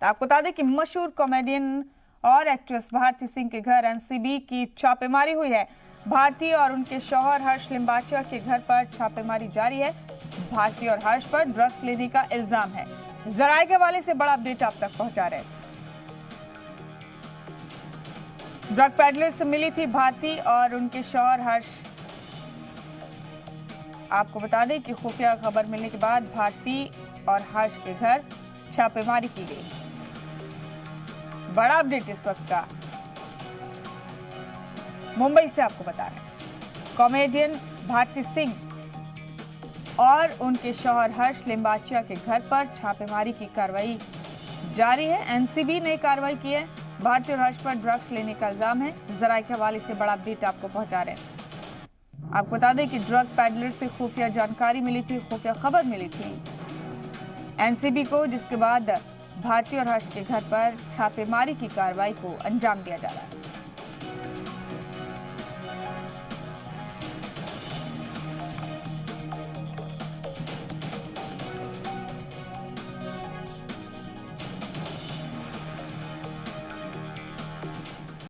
आपको बता दें कि मशहूर कॉमेडियन और एक्ट्रेस भारती सिंह के घर एनसीबी की छापेमारी हुई है। भारती और उनके शौहर हर्ष लिंबाचिया के घर पर छापेमारी जारी है। भारती और हर्ष पर ड्रग्स लेने का इल्जाम है। जराये के हवाले से बड़ा अपडेट आप तक पहुंचा रहे हैं। ड्रग पैडलर से मिली थी भारती और उनके शौहर हर्ष। आपको बता दें कि खुफिया खबर मिलने के बाद भारती और हर्ष के घर छापेमारी की गई। बड़ा अपडेट इस वक्त का मुंबई से आपको बता रहे हैं। कॉमेडियन भारती सिंह और उनके शौहर हर्ष लिंबाचिया के घर पर छापेमारी की कार्रवाई जारी है। एनसीबी ने कार्रवाई की है। भारती और हर्ष पर ड्रग्स लेने का इल्जाम है। जराये के हवाले से बड़ा अपडेट आपको पहुंचा रहे हैं। आपको बता दें कि ड्रग पैडलर से खुफिया जानकारी मिली थी, खुफिया खबर मिली थी एनसीबी को, जिसके बाद भारती और हर्ष के घर पर छापेमारी की कार्रवाई को अंजाम दिया जा रहा है।